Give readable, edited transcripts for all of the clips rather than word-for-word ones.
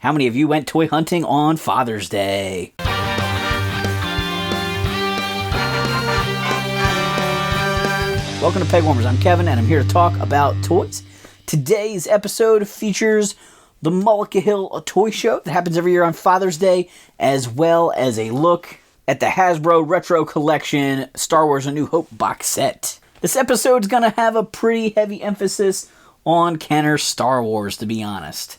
How many of you went toy hunting on Father's Day? Welcome to Pegwarmers. I'm Kevin, and I'm here to talk about toys. Today's episode features the Mullica Hill Toy Show that happens every year on Father's Day, as well as a look at the Hasbro Retro Collection Star Wars A New Hope box set. This episode's going to have a pretty heavy emphasis on Kenner Star Wars, to be honest,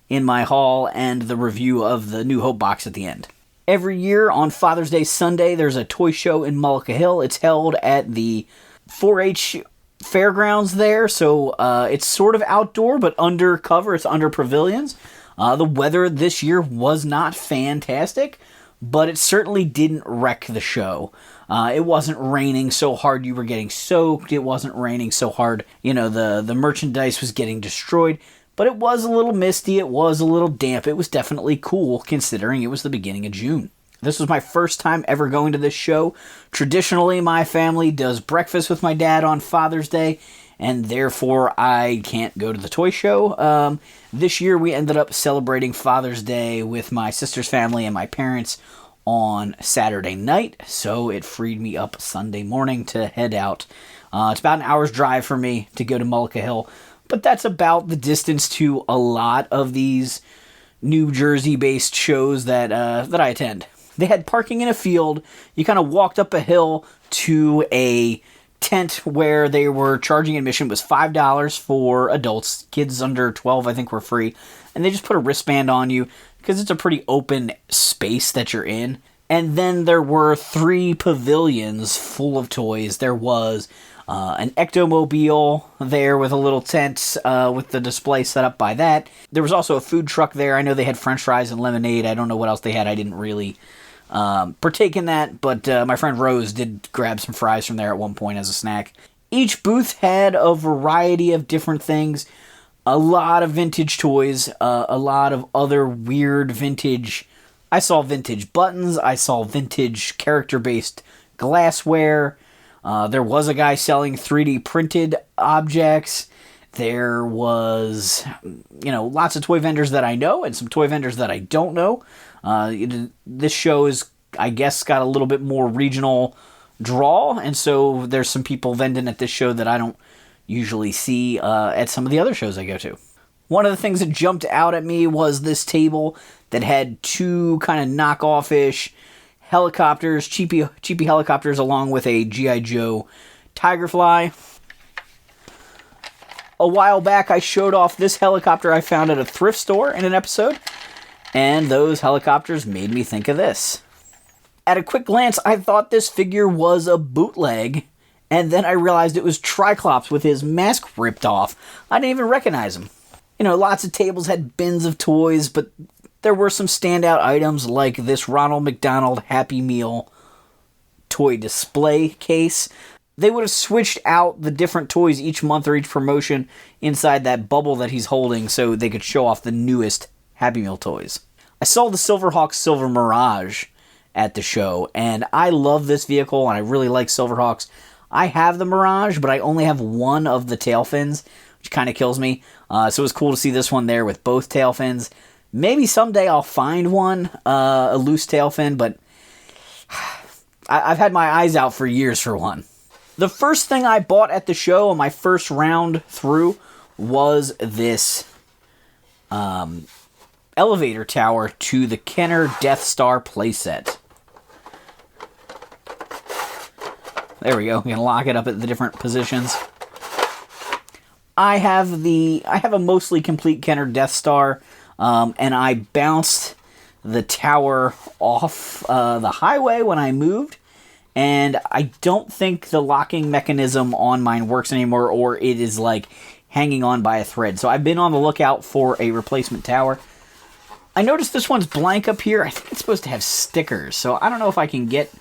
in my haul and the review of the New Hope box at the end. Every year on Father's Day Sunday, there's a toy show in Mullica Hill. It's held at the 4-H fairgrounds there, so it's sort of outdoor, but undercover. It's under pavilions. The weather this year was not fantastic, but it certainly didn't wreck the show. It wasn't raining so hard you were getting soaked. It wasn't raining so hard, the merchandise was getting destroyed. But it was a little misty. It was a little damp. It was definitely cool, considering it was the beginning of June. This was my first time ever going to this show. Traditionally, my family does breakfast with my dad on Father's Day, and therefore I can't go to the toy show. This year we ended up celebrating Father's Day with my sister's family and my parents on Saturday night, so it freed me up Sunday morning to head out. It's about an hour's drive for me to go to Mullica Hill, but that's about the distance to a lot of these New Jersey-based shows that I attend. They had parking in a field. You kind of walked up a hill to a tent where they were charging admission. It was $5 for adults. Kids under 12, I think, were free. And they just put a wristband on you because it's a pretty open space that you're in. And then there were 3 pavilions full of toys. There was an ectomobile there with a little tent with the display set up by that. There was also a food truck there. I know they had french fries and lemonade. I don't know what else they had. I didn't really partake in that, but my friend Rose did grab some fries from there at one point as a snack. Each booth had a variety of different things. A lot of vintage toys, a lot of other weird vintage. I saw vintage buttons. I saw vintage character-based glassware. There was a guy selling 3D printed objects. There was, lots of toy vendors that I know and some toy vendors that I don't know. This show is, I guess, got a little bit more regional draw, and so there's some people vending at this show that I don't usually see at some of the other shows I go to. One of the things that jumped out at me was this table that had 2 kind of knockoff-ish helicopters, cheapy helicopters, along with a G.I. Joe Tigerfly. A while back, I showed off this helicopter I found at a thrift store in an episode, and those helicopters made me think of this. At a quick glance, I thought this figure was a bootleg, and then I realized it was Triclops with his mask ripped off. I didn't even recognize him. Lots of tables had bins of toys, but there were some standout items like this Ronald McDonald Happy Meal toy display case. They would have switched out the different toys each month or each promotion inside that bubble that he's holding so they could show off the newest Happy Meal toys. I saw the Silverhawk Silver Mirage at the show, and I love this vehicle, and I really like Silverhawks. I have the Mirage, but I only have one of the tail fins, which kind of kills me. So it was cool to see this one there with both tail fins. Maybe someday I'll find one, a loose tail fin, but I've had my eyes out for years for one. The first thing I bought at the show on my first round through was this elevator tower to the Kenner Death Star playset. There we go. We can lock it up at the different positions. I have a mostly complete Kenner Death Star, and I bounced the tower off the highway when I moved, and I don't think the locking mechanism on mine works anymore, or it is like hanging on by a thread. So I've been on the lookout for a replacement tower. I noticed this one's blank up here. I think it's supposed to have stickers, so I don't know if I can get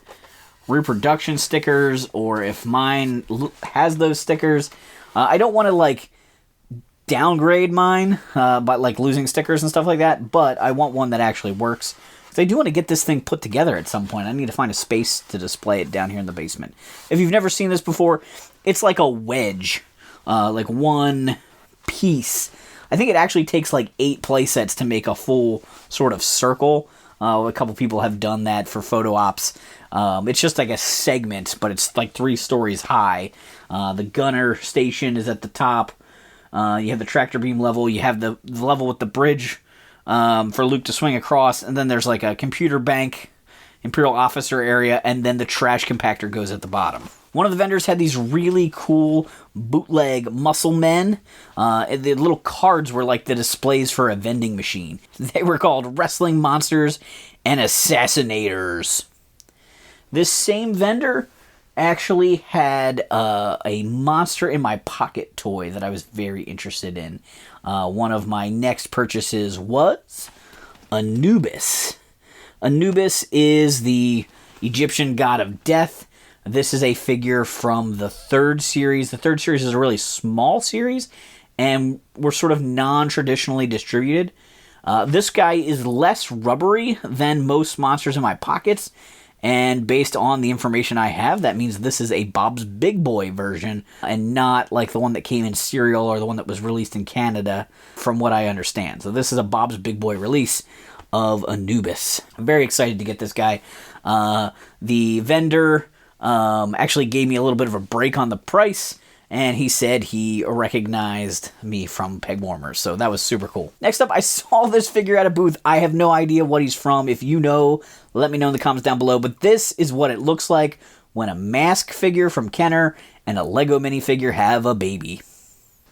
reproduction stickers or if mine has those stickers. I don't want to downgrade mine by losing stickers and stuff like that, but I want one that actually works. So I do want to get this thing put together at some point. I need to find a space to display it down here in the basement. If you've never seen this before, it's like a wedge, one piece I think it actually takes like 8 play sets to make a full sort of circle. A couple people have done that for photo ops. It's just like a segment, but it's like 3 stories high. The gunner station is at the top. You have the tractor beam level. You have the level with the bridge for Luke to swing across. And then there's like a computer bank, Imperial officer area, and then the trash compactor goes at the bottom. One of the vendors had these really cool bootleg muscle men. The little cards were like the displays for a vending machine. They were called Wrestling Monsters and Assassinators. This same vendor actually had a Monster in My Pocket toy that I was very interested in. One of my next purchases was Anubis. Anubis is the Egyptian god of death. This is a figure from the 3rd series. The 3rd series is a really small series, and we're sort of non-traditionally distributed. This guy is less rubbery than most Monsters in My Pockets, and based on the information I have, that means this is a Bob's Big Boy version, and not like the one that came in cereal or the one that was released in Canada, from what I understand. So this is a Bob's Big Boy release of Anubis. I'm very excited to get this guy. The vendor actually gave me a little bit of a break on the price, and he said he recognized me from Pegwarmers, so that was super cool. Next up, I saw this figure at a booth. I have no idea what he's from. If you know, let me know in the comments down below, but this is what it looks like when a mask figure from Kenner and a Lego minifigure have a baby.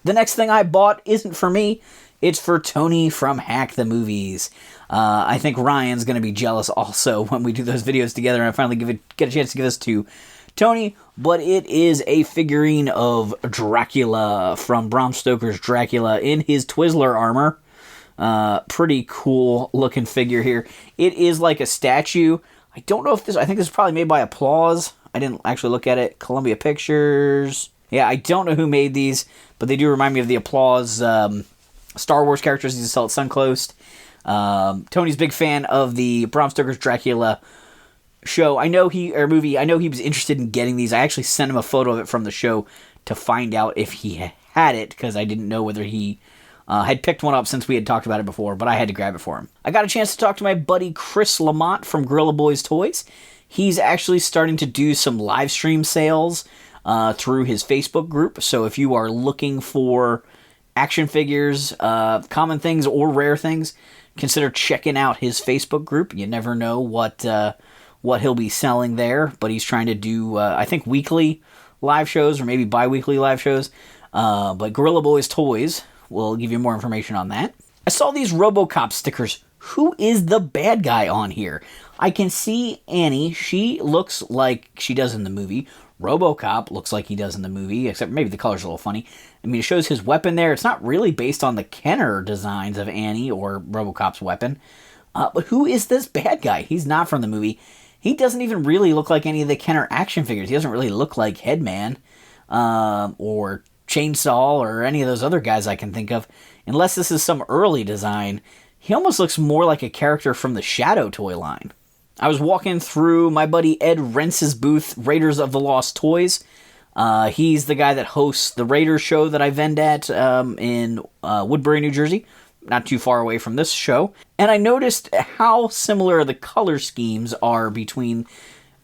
The next thing I bought isn't for me. It's for Tony from Hack the Movies. I think Ryan's going to be jealous also when we do those videos together and I finally get a chance to give this to Tony, but it is a figurine of Dracula from Bram Stoker's Dracula in his Twizzler armor. Pretty cool looking figure here. It is like a statue. I don't know if I think this is probably made by Applause. I didn't actually look at it. Columbia Pictures. Yeah, I don't know who made these, but they do remind me of the Applause Star Wars characters. These sell at Suncoast. Tony's a big fan of the Bram Stoker's Dracula show. Movie. I know he was interested in getting these. I actually sent him a photo of it from the show to find out if he had it, because I didn't know whether he had picked one up since we had talked about it before, but I had to grab it for him. I got a chance to talk to my buddy Chris Lamont from Gorilla Boys Toys. He's actually starting to do some live stream sales through his Facebook group, so if you are looking for action figures, common things or rare things, consider checking out his Facebook group. You never know what he'll be selling there, but he's trying to do, I think, weekly live shows or maybe bi-weekly live shows. But Gorilla Boys Toys will give you more information on that. I saw these RoboCop stickers. Who is the bad guy on here? I can see Annie. She looks like she does in the movie. RoboCop looks like he does in the movie, except maybe the color's a little funny. I mean, it shows his weapon there. It's not really based on the Kenner designs of Annie or RoboCop's weapon. But who is this bad guy? He's not from the movie. He doesn't even really look like any of the Kenner action figures. He doesn't really look like Headman or Chainsaw or any of those other guys I can think of. Unless this is some early design. He almost looks more like a character from the Shadow toy line. I was walking through my buddy Ed Rentz's booth, Raiders of the Lost Toys. He's the guy that hosts the Raiders show that I vend at in Woodbury, New Jersey. Not too far away from this show. And I noticed how similar the color schemes are between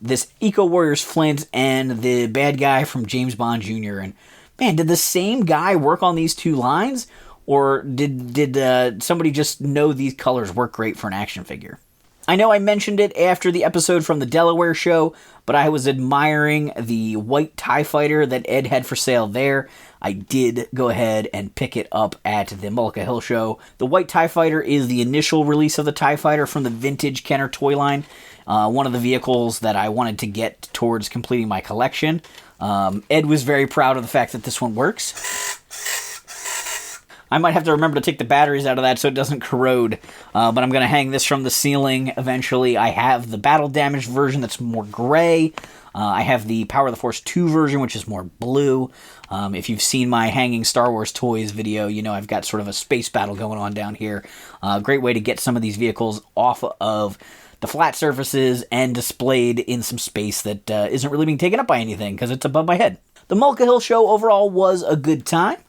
this Eco Warriors Flint and the bad guy from James Bond Jr. And man, did the same guy work on these two lines? Or did somebody just know these colors work great for an action figure? I know I mentioned it after the episode from the Delaware show, but I was admiring the white TIE Fighter that Ed had for sale there. I did go ahead and pick it up at the Mullica Hill show. The white TIE Fighter is the initial release of the TIE Fighter from the vintage Kenner toy line. One of the vehicles that I wanted to get towards completing my collection. Ed was very proud of the fact that this one works. I might have to remember to take the batteries out of that so it doesn't corrode. But I'm going to hang this from the ceiling eventually. I have the battle damaged version that's more gray. I have the Power of the Force 2 version, which is more blue. If you've seen my hanging Star Wars toys video, you know I've got sort of a space battle going on down here. Great way to get some of these vehicles off of the flat surfaces and displayed in some space that isn't really being taken up by anything because it's above my head. The Mullica Hill show overall was a good time.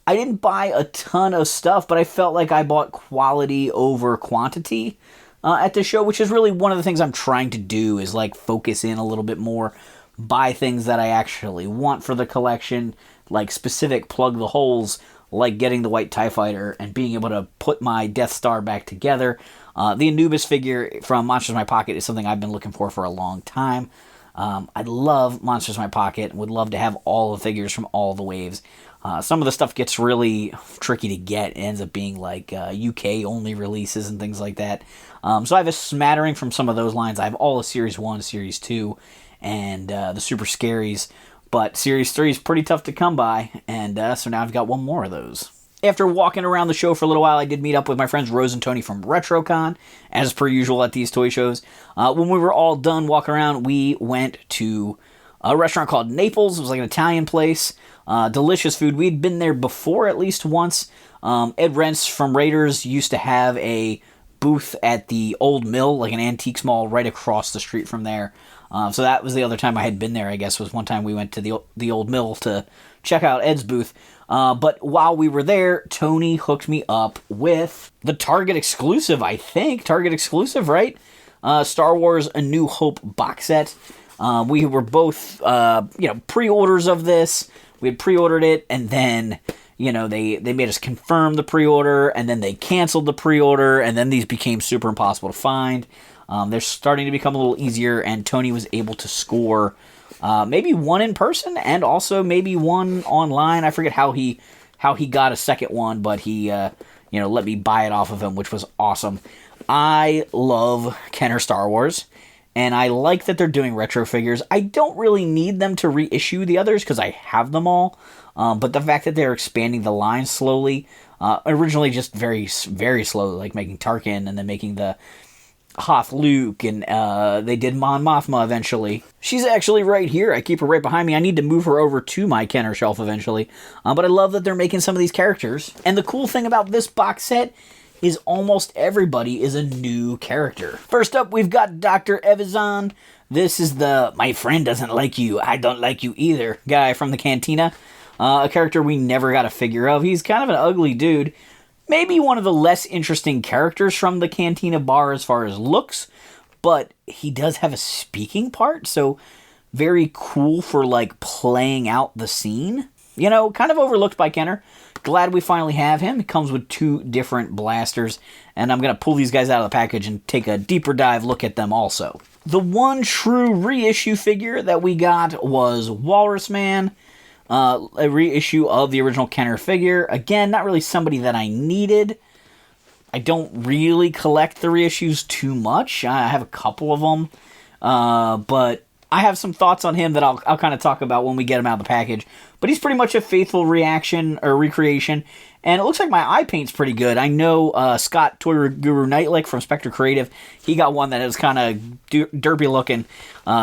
I didn't buy a ton of stuff, but I felt like I bought quality over quantity at the show, which is really one of the things I'm trying to do, is like focus in a little bit more, buy things that I actually want for the collection, like specific plug the holes, like getting the white TIE Fighter and being able to put my Death Star back together. The Anubis figure from Monsters in My Pocket is something I've been looking for a long time. I love Monsters in My Pocket and would love to have all the figures from all the waves. Some of the stuff gets really tricky to get. It ends up being like UK only releases and things like that. So I have a smattering from some of those lines. I have all of Series 1, Series 2, and the Super Scaries. But Series 3 is pretty tough to come by, and so now I've got one more of those. After walking around the show for a little while, I did meet up with my friends Rose and Tony from RetroCon, as per usual at these toy shows. When we were all done walking around, we went to a restaurant called Naples. It was like an Italian place. Delicious food. We'd been there before at least once. Ed Rents from Raiders used to have a booth at the Old Mill, like an antiques mall right across the street from there. So that was the other time I had been there, I guess, was one time we went to the Old Mill to check out Ed's booth. But while we were there, Tony hooked me up with the Target exclusive, I think. Target exclusive, right? Star Wars A New Hope box set. We were both, pre-orders of this. We had pre-ordered it, and then, they made us confirm the pre-order, and then they canceled the pre-order, and then these became super impossible to find. They're starting to become a little easier, and Tony was able to score maybe one in person and also maybe one online. I forget how he got a second one, but he let me buy it off of him, which was awesome. I love Kenner Star Wars, and I like that they're doing retro figures. I don't really need them to reissue the others because I have them all, but the fact that they're expanding the line slowly, originally just very, very slowly, like making Tarkin and then making the Hoth Luke, and they did Mon Mothma eventually. She's actually right here. I keep her right behind me. I need to move her over to my Kenner shelf eventually. But I love that they're making some of these characters. And the cool thing about this box set is almost everybody is a new character. First up, we've got Dr. Evazan. This is the "my friend doesn't like you, I don't like you either" guy from the Cantina. A character we never got a figure of. He's kind of an ugly dude. Maybe one of the less interesting characters from the Cantina bar as far as looks, but he does have a speaking part, so very cool for, like, playing out the scene. Kind of overlooked by Kenner. Glad we finally have him. He comes with 2 different blasters, and I'm going to pull these guys out of the package and take a deeper dive look at them also. The one true reissue figure that we got was Walrus Man. A reissue of the original Kenner figure. Again, not really somebody that I needed. I don't really collect the reissues too much. I have a couple of them. But I have some thoughts on him that I'll kind of talk about when we get him out of the package. But he's pretty much a faithful recreation. And it looks like my eye paint's pretty good. I know Scott Toy Guru Nightlick from Spectre Creative, he got one that is kind of derpy looking.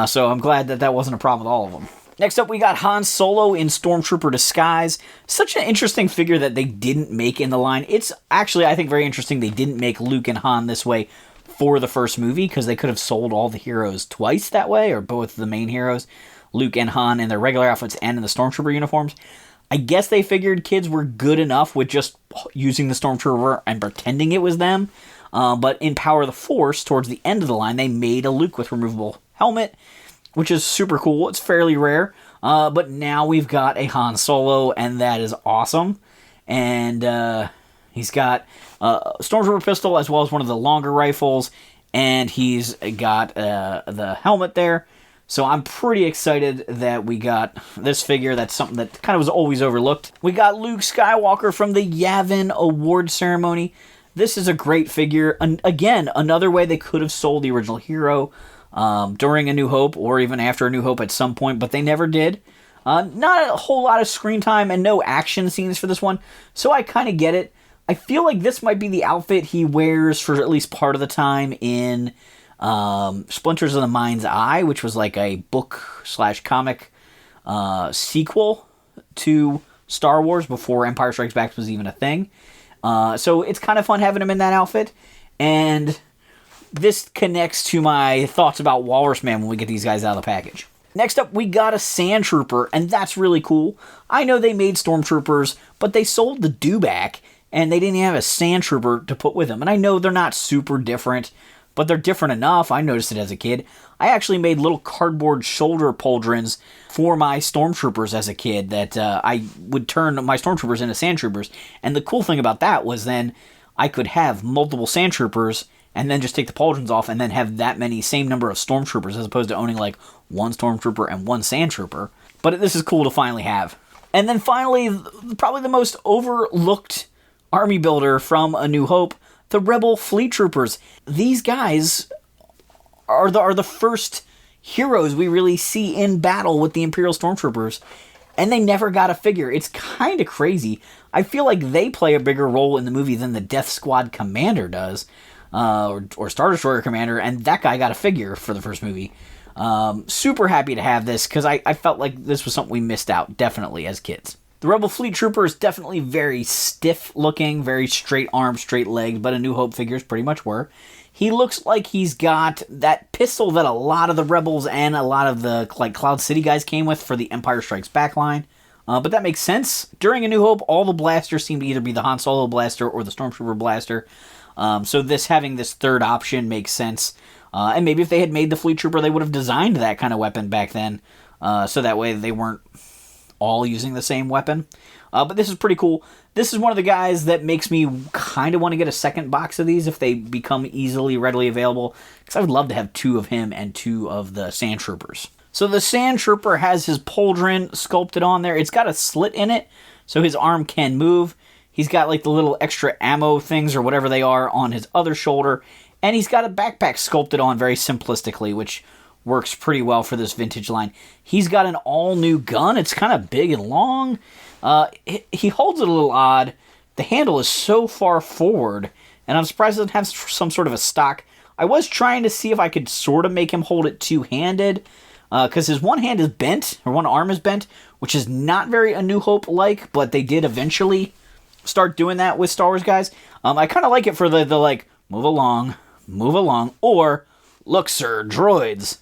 So I'm glad that wasn't a problem with all of them. Next up, we got Han Solo in Stormtrooper disguise. Such an interesting figure that they didn't make in the line. It's actually, I think, very interesting they didn't make Luke and Han this way for the first movie, because they could have sold all the heroes twice that way, or both the main heroes, Luke and Han, in their regular outfits and in the Stormtrooper uniforms. I guess they figured kids were good enough with just using the Stormtrooper and pretending it was them. But in Power of the Force, towards the end of the line, they made a Luke with removable helmet, which is super cool. It's fairly rare. But now we've got a Han Solo, and that is awesome. And he's got a Stormtrooper pistol as well as one of the longer rifles, and he's got the helmet there. So I'm pretty excited that we got this figure. That's something that kind of was always overlooked. We got Luke Skywalker from the Yavin Award Ceremony. This is a great figure. And again, another way they could have sold the original hero during A New Hope, or even after A New Hope at some point, but they never did. Not a whole lot of screen time and no action scenes for this one, so I kind of get it. I feel like this might be the outfit he wears for at least part of the time in Splinters of the Mind's Eye, which was like a book/comic sequel to Star Wars before Empire Strikes Back was even a thing. So it's kind of fun having him in that outfit, and this connects to my thoughts about Walrus Man when we get these guys out of the package. Next up, we got a Sand Trooper, and that's really cool. I know they made Stormtroopers, but they sold the dewback, and they didn't have a Sand Trooper to put with them. And I know they're not super different, but they're different enough. I noticed it as a kid. I actually made little cardboard shoulder pauldrons for my Stormtroopers as a kid that I would turn my Stormtroopers into Sand Troopers. And the cool thing about that was then I could have multiple Sand Troopers and then just take the pauldrons off and then have that many, same number of Stormtroopers as opposed to owning like one Stormtrooper and one Sand Trooper. But this is cool to finally have. And then finally, probably the most overlooked army builder from A New Hope, the Rebel Fleet Troopers. These guys are the first heroes we really see in battle with the Imperial Stormtroopers, and they never got a figure. It's kind of crazy. I feel like they play a bigger role in the movie than the Death Squad Commander does, or Star Destroyer Commander, and that guy got a figure for the first movie. Super happy to have this, because I felt like this was something we missed out, definitely, as kids. The Rebel Fleet Trooper is definitely very stiff looking, very straight arms, straight legs, but A New Hope figures pretty much were. He looks like he's got that pistol that a lot of the Rebels and a lot of the like Cloud City guys came with for the Empire Strikes Back line. But that makes sense. During A New Hope, all the blasters seem to either be the Han Solo blaster or the Stormtrooper blaster. So having this third option makes sense. And maybe if they had made the Fleet Trooper, they would have designed that kind of weapon back then. So that way they weren't all using the same weapon. But this is pretty cool. This is one of the guys that makes me kind of want to get a second box of these if they become readily available, because I would love to have 2 of him and 2 of the Sand Troopers. So the Sand Trooper has his pauldron sculpted on there. It's got a slit in it, so his arm can move. He's got like the little extra ammo things or whatever they are on his other shoulder, and he's got a backpack sculpted on very simplistically, which works pretty well for this vintage line. He's got an all-new gun. It's kind of big and long. He holds it a little odd. The handle is so far forward, and I'm surprised it doesn't have some sort of a stock. I was trying to see if I could sort of make him hold it two-handed, because his one hand is bent, or one arm is bent, which is not very A New Hope-like, but they did eventually start doing that with Star Wars guys. I kind of like it for the like, move along, or, look sir, droids.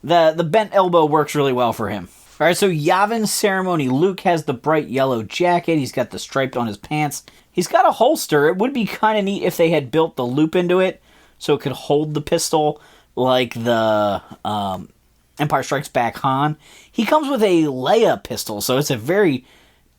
The bent elbow works really well for him. Alright, so Yavin Ceremony. Luke has the bright yellow jacket. He's got the stripe on his pants. He's got a holster. It would be kind of neat if they had built the loop into it so it could hold the pistol like the Empire Strikes Back Han. He comes with a Leia pistol, so it's a very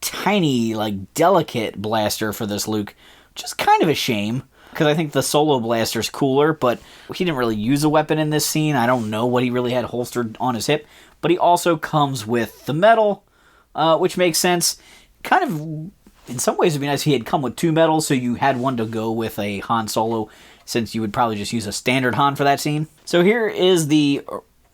tiny, like, delicate blaster for this Luke, which is kind of a shame, because I think the Solo blaster's cooler, but he didn't really use a weapon in this scene. I don't know what he really had holstered on his hip, but he also comes with the medal, which makes sense. Kind of, in some ways, it'd be nice if he had come with 2 medals, so you had one to go with a Han Solo, since you would probably just use a standard Han for that scene. So here is the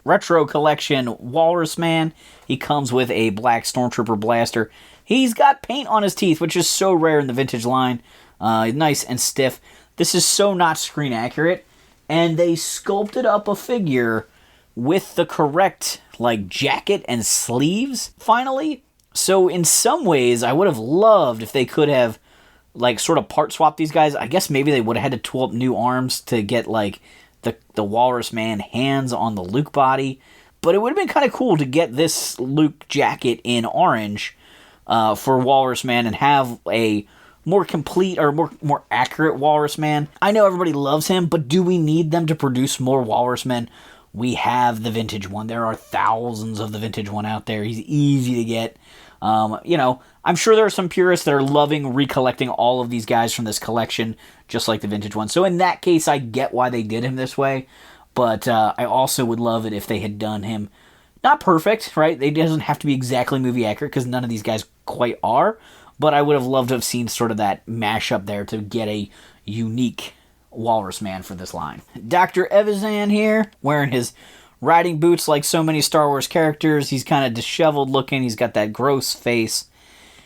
Retro Collection Walrus Man. He comes with a black Stormtrooper blaster. He's got paint on his teeth, which is so rare in the vintage line. Nice and stiff. This is so not screen accurate, and they sculpted up a figure with the correct like jacket and sleeves finally. So in some ways I would have loved if they could have like sort of part swap these guys. I guess maybe they would have had to tool up new arms to get like the Walrus Man hands on the Luke body, but it would have been kind of cool to get this Luke jacket in orange for Walrus Man and have a more complete or more accurate Walrus Man. I know everybody loves him, but do we need them to produce more Walrus Men? We have the vintage one. There are thousands of the vintage one out there. He's easy to get. I'm sure there are some purists that are loving recollecting all of these guys from this collection, just like the vintage one. So in that case, I get why they did him this way, but I also would love it if they had done him not perfect, right? It doesn't have to be exactly movie accurate, because none of these guys quite are, but I would have loved to have seen sort of that mashup there to get a unique Walrus Man for this line. Dr. Evazan here, wearing his riding boots like so many Star Wars characters. He's kind of disheveled looking. He's got that gross face.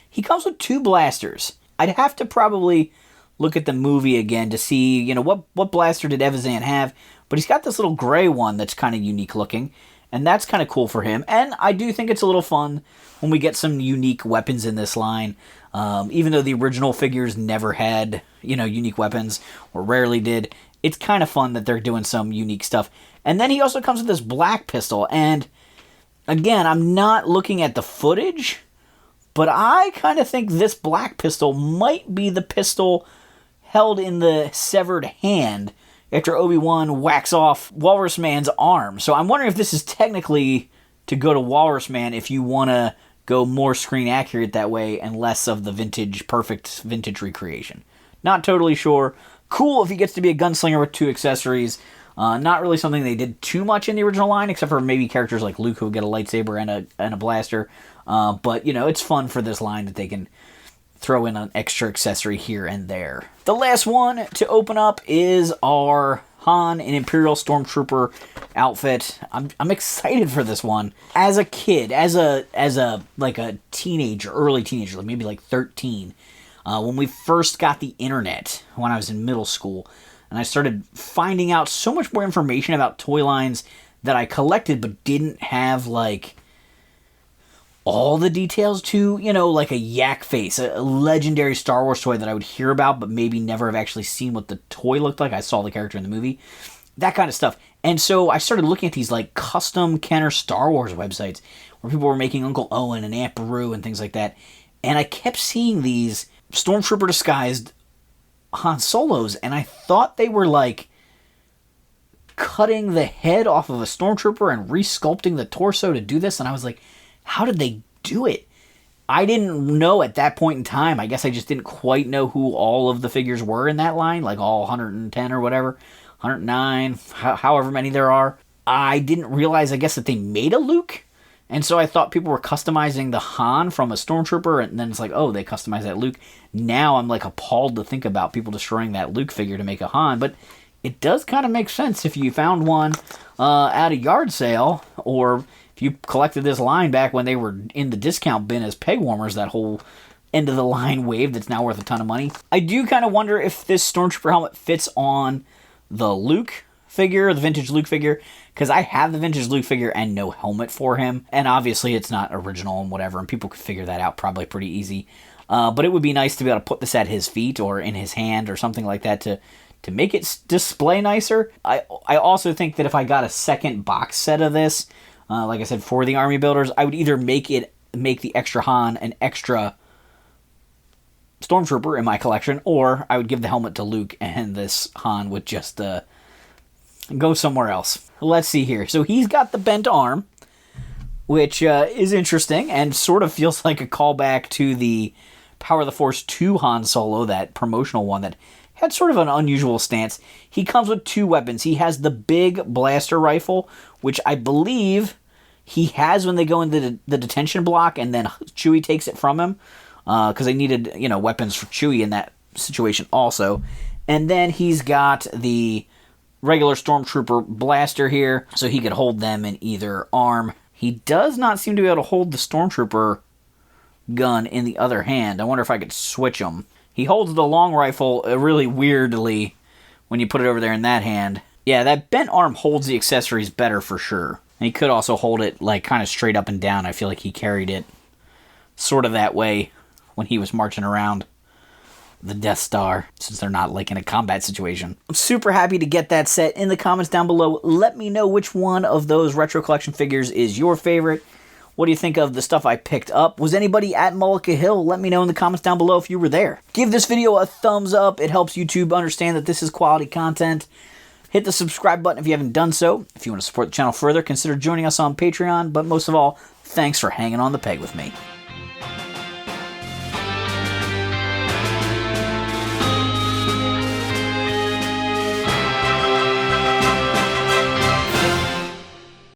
He comes with 2 blasters. I'd have to probably look at the movie again to see, what blaster did Evazan have, but he's got this little gray one that's kind of unique looking, and that's kind of cool for him. And I do think it's a little fun when we get some unique weapons in this line. Even though the original figures never had, unique weapons, or rarely did, it's kind of fun that they're doing some unique stuff. And then he also comes with this black pistol, and Again, I'm not looking at the footage, but I kind of think this black pistol might be the pistol held in the severed hand after Obi-Wan whacks off Walrus Man's arm. So I'm wondering if this is technically to go to Walrus Man if you want to go more screen accurate that way and less of the perfect vintage recreation. Not totally sure. Cool if he gets to be a gunslinger with 2 accessories. Not really something they did too much in the original line, except for maybe characters like Luke who get a lightsaber and a blaster. But, it's fun for this line that they can throw in an extra accessory here and there. The last one to open up is our Han in Imperial Stormtrooper outfit. I'm excited for this one. As a kid, as a like a teenager, early teenager, like maybe like 13, when we first got the internet when I was in middle school, and I started finding out so much more information about toy lines that I collected but didn't have like all the details to, like a Yak Face, a legendary Star Wars toy that I would hear about but maybe never have actually seen what the toy looked like. I saw the character in the movie. That kind of stuff. And so I started looking at these like custom Kenner Star Wars websites where people were making Uncle Owen and Aunt Beru and things like that. And I kept seeing these Stormtrooper disguised Han Solos, and I thought they were like cutting the head off of a Stormtrooper and resculpting the torso to do this. And I was like, how did they do it? I didn't know at that point in time. I guess I just didn't quite know who all of the figures were in that line, like all 110 or whatever, 109, however many there are. I didn't realize, I guess, that they made a Luke. And so I thought people were customizing the Han from a Stormtrooper, and then it's like, oh, they customized that Luke. Now I'm like appalled to think about people destroying that Luke figure to make a Han, but it does kind of make sense if you found one at a yard sale, or if you collected this line back when they were in the discount bin as Pegwarmers, that whole end of the line wave that's now worth a ton of money. I do kind of wonder if this Stormtrooper helmet fits on the Luke figure, the vintage Luke figure, because I have the vintage Luke figure and no helmet for him, and obviously it's not original and whatever, and people could figure that out probably pretty easy. But it would be nice to be able to put this at his feet or in his hand or something like that to make it display nicer. I also think that if I got a second box set of this, like I said, for the Army Builders, I would either make the extra Han an extra Stormtrooper in my collection, or I would give the helmet to Luke and this Han would just go somewhere else. Let's see here. So he's got the bent arm, which is interesting and sort of feels like a callback to the Power of the Force 2 Han Solo, that promotional one that had sort of an unusual stance. He comes with 2 weapons. He has the big blaster rifle, which I believe he has when they go into the detention block, and then Chewie takes it from him, because they needed, weapons for Chewie in that situation also. And then he's got the regular Stormtrooper blaster here, so he could hold them in either arm. He does not seem to be able to hold the Stormtrooper gun in the other hand. I wonder if I could switch them. He holds the long rifle really weirdly when you put it over there in that hand. Yeah, that bent arm holds the accessories better for sure. And he could also hold it like kind of straight up and down. I feel like he carried it sort of that way when he was marching around the Death Star, since they're not like in a combat situation. I'm super happy to get that set. In the comments down below, let me know which one of those retro collection figures is your favorite. What do you think of the stuff I picked up? Was anybody at Mullica Hill? Let me know in the comments down below if you were there. Give this video a thumbs up. It helps YouTube understand that this is quality content. Hit the subscribe button if you haven't done so. If you want to support the channel further, consider joining us on Patreon. But most of all, thanks for hanging on the peg with me.